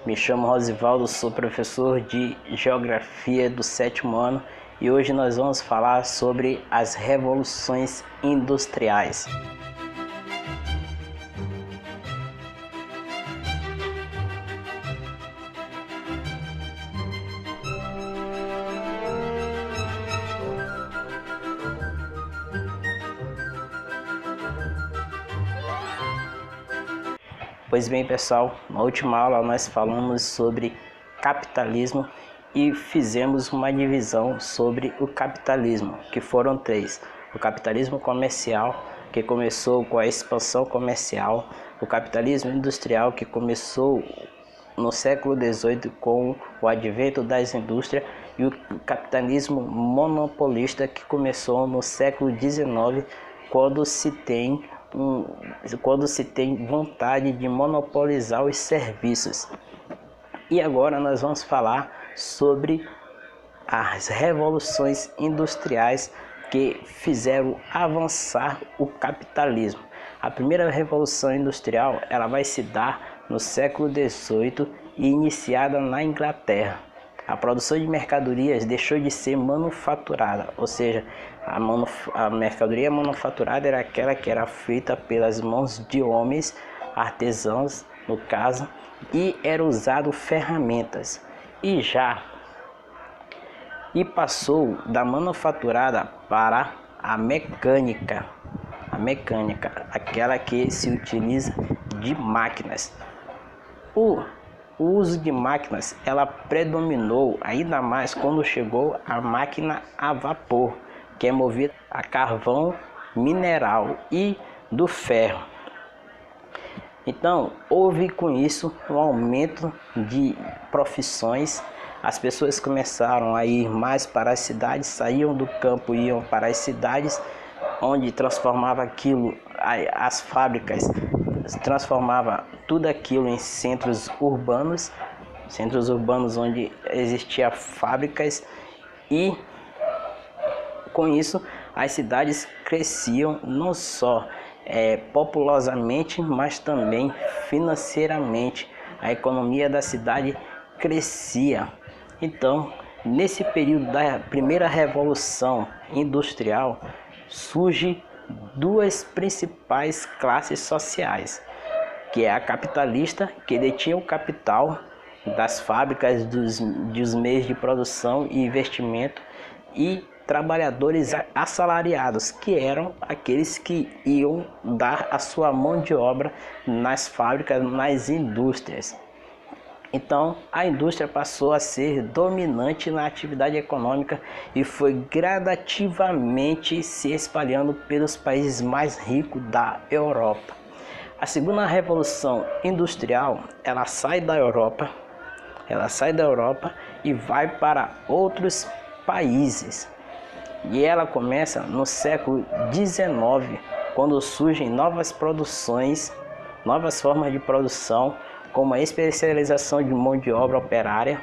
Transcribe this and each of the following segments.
Me chamo Rosivaldo, sou professor de Geografia do 7º ano e hoje nós vamos falar sobre as revoluções industriais. Pois bem, pessoal, na última aula nós falamos sobre capitalismo e fizemos uma divisão sobre o capitalismo, que foram três: o capitalismo comercial, que começou com a expansão comercial; o capitalismo industrial, que começou no século XVIII com o advento das indústrias, e o capitalismo monopolista, que começou no século XIX, quando se tem vontade de monopolizar os serviços. E agora nós vamos falar sobre as revoluções industriais que fizeram avançar o capitalismo. A primeira revolução industrial ela vai se dar no século XVIII e iniciada na Inglaterra. A produção de mercadorias deixou de ser manufaturada, ou seja, a mercadoria manufaturada era aquela que era feita pelas mãos de homens, artesãos no caso, e era usado ferramentas. E passou da manufaturada para a mecânica, aquela que se utiliza de máquinas. O uso de máquinas ela predominou ainda mais quando chegou a máquina a vapor, que é movida a carvão mineral e do ferro. Então houve com isso um aumento de profissões. As pessoas começaram a ir mais para as cidades, saíam do campo e iam para as cidades, onde transformava aquilo, as fábricas transformava tudo aquilo em centros urbanos onde existiam fábricas, e com isso as cidades cresciam não só populosamente, mas também financeiramente. A economia da cidade crescia. Então, nesse período da primeira revolução industrial, surge duas principais classes sociais, que é a capitalista, que detinha o capital das fábricas, dos meios de produção e investimento, e trabalhadores assalariados, que eram aqueles que iam dar a sua mão de obra nas fábricas, nas indústrias. Então a indústria passou a ser dominante na atividade econômica e foi gradativamente se espalhando pelos países mais ricos da Europa. A segunda revolução industrial ela sai da Europa e vai para outros países. E ela começa no século XIX, quando surgem novas produções, novas formas de produção, como a especialização de mão de obra operária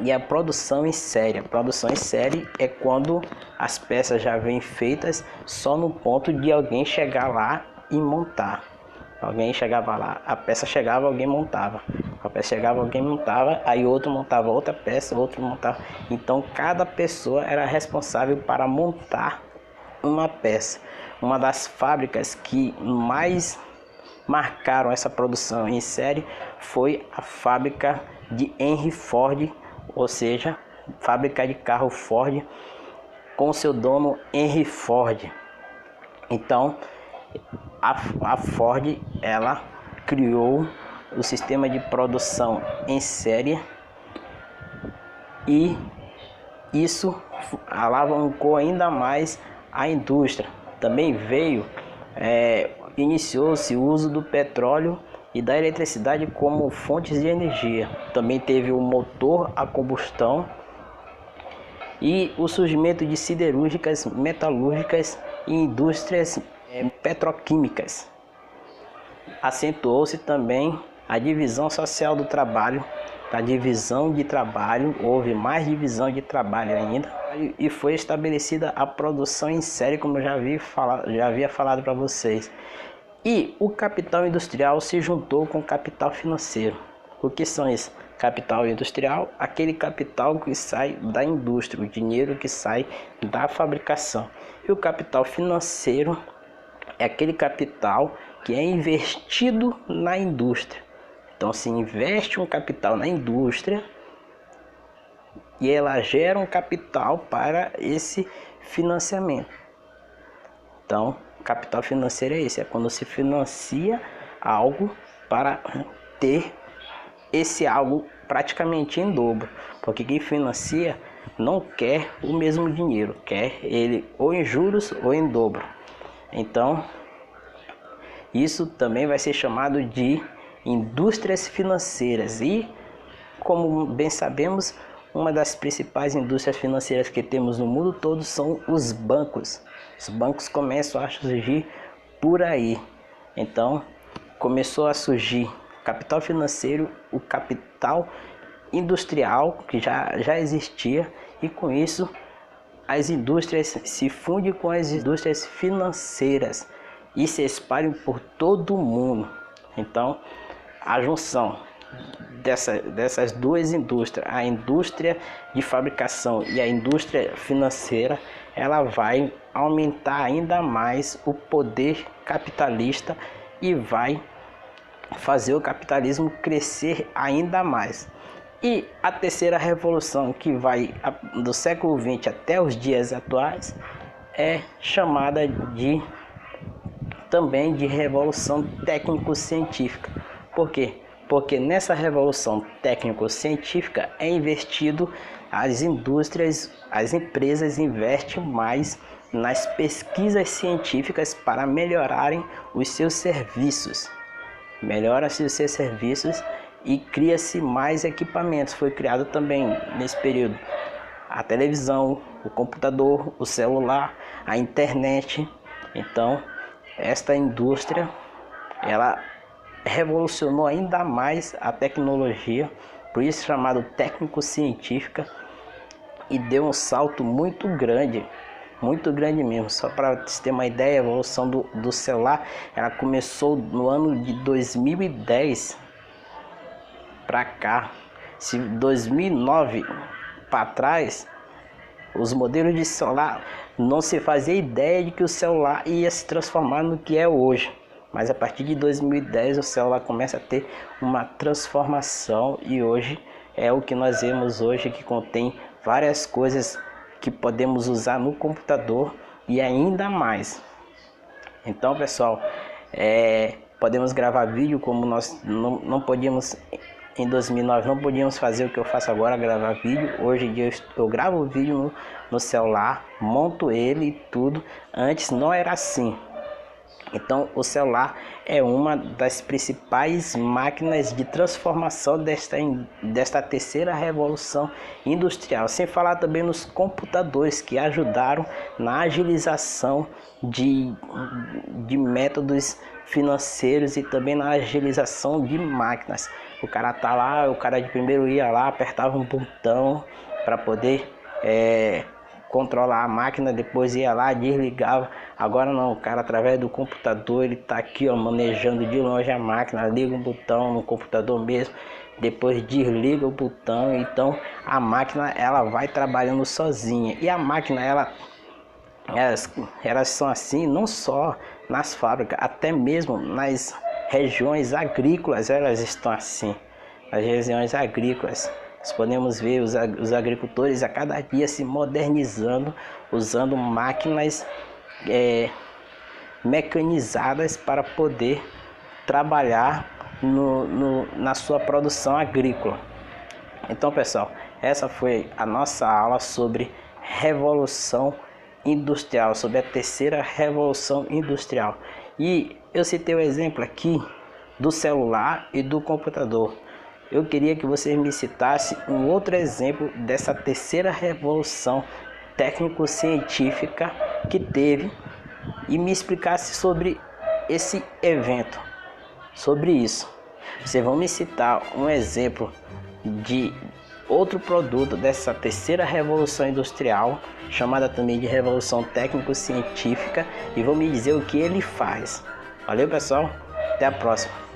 e a produção em série. A produção em série é quando as peças já vêm feitas, só no ponto de alguém chegar lá e montar. Alguém chegava lá, a peça chegava, alguém montava. A peça chegava, alguém montava, aí outro montava outra peça, outro montava. Então cada pessoa era responsável para montar uma peça. Uma das fábricas que mais marcaram essa produção em série foi a fábrica de Henry Ford, ou seja, fábrica de carro Ford, com seu dono Henry Ford. Então a Ford ela criou o sistema de produção em série, e isso alavancou ainda mais a indústria. Também iniciou-se o uso do petróleo e da eletricidade como fontes de energia. Também teve o motor a combustão e o surgimento de siderúrgicas, metalúrgicas e indústrias petroquímicas. Acentuou-se também a divisão social do trabalho, da divisão de trabalho, houve mais divisão de trabalho ainda, e foi estabelecida a produção em série, como eu já havia falado para vocês. E o capital industrial se juntou com o capital financeiro. O que são isso? Capital industrial, aquele capital que sai da indústria, o dinheiro que sai da fabricação. E o capital financeiro é aquele capital que é investido na indústria. Então se investe um capital na indústria e ela gera um capital para esse financiamento. Então, capital financeiro é esse, é quando se financia algo para ter esse algo praticamente em dobro, porque quem financia não quer o mesmo dinheiro, quer ele ou em juros ou em dobro. Então, isso também vai ser chamado de indústrias financeiras e, como bem sabemos, uma das principais indústrias financeiras que temos no mundo todo são os bancos. Os bancos começam a surgir por aí. Então, começou a surgir capital financeiro, o capital industrial que já existia, e com isso as indústrias se fundem com as indústrias financeiras e se espalham por todo o mundo. Então, a junção dessas duas indústrias, a indústria de fabricação e a indústria financeira, ela vai aumentar ainda mais o poder capitalista e vai fazer o capitalismo crescer ainda mais. E a terceira revolução, que vai do século XX até os dias atuais, é chamada também de revolução técnico-científica. Por quê? Porque nessa revolução técnico-científica é investido as indústrias, as empresas investem mais nas pesquisas científicas para melhorarem os seus serviços. Melhora-se os seus serviços e cria-se mais equipamentos. Foi criado também nesse período a televisão, o computador, o celular, a internet. Então, esta indústria, ela revolucionou ainda mais a tecnologia, por isso chamado técnico-científica, e deu um salto muito grande mesmo. Só para você ter uma ideia, a evolução do celular, ela começou no ano de 2010 para cá. Se 2009 para trás, os modelos de celular não se fazia ideia de que o celular ia se transformar no que é hoje. Mas a partir de 2010 o celular começa a ter uma transformação e hoje é o que nós vemos hoje, que contém várias coisas que podemos usar no computador e ainda mais. Então, pessoal, podemos gravar vídeo como nós não podíamos em 2009, não podíamos fazer o que eu faço agora, gravar vídeo. Hoje em dia eu gravo vídeo no celular, monto ele e tudo. Antes não era assim. Então o celular é uma das principais máquinas de transformação desta terceira revolução industrial. Sem falar também nos computadores, que ajudaram na agilização de métodos financeiros e também na agilização de máquinas. O cara tá lá, o cara de primeiro ia lá, apertava um botão para poder controlar a máquina, depois ia lá, desligava. Agora não, o cara através do computador, ele tá aqui, ó, manejando de longe a máquina, liga um botão no computador mesmo, depois desliga o botão. Então a máquina, ela vai trabalhando sozinha. E a máquina, elas são assim não só nas fábricas, até mesmo nas regiões agrícolas elas estão assim. Nas regiões agrícolas nós podemos ver os agricultores a cada dia se modernizando, usando máquinas mecanizadas para poder trabalhar na sua produção agrícola. Então, pessoal, essa foi a nossa aula sobre revolução industrial, sobre a terceira revolução industrial. E eu citei o exemplo aqui do celular e do computador. Eu queria que você me citasse um outro exemplo dessa terceira revolução técnico-científica que teve e me explicasse sobre esse evento, sobre isso. Vocês vão me citar um exemplo de outro produto dessa terceira revolução industrial, chamada também de revolução técnico-científica, e vão me dizer o que ele faz. Valeu, pessoal, até a próxima.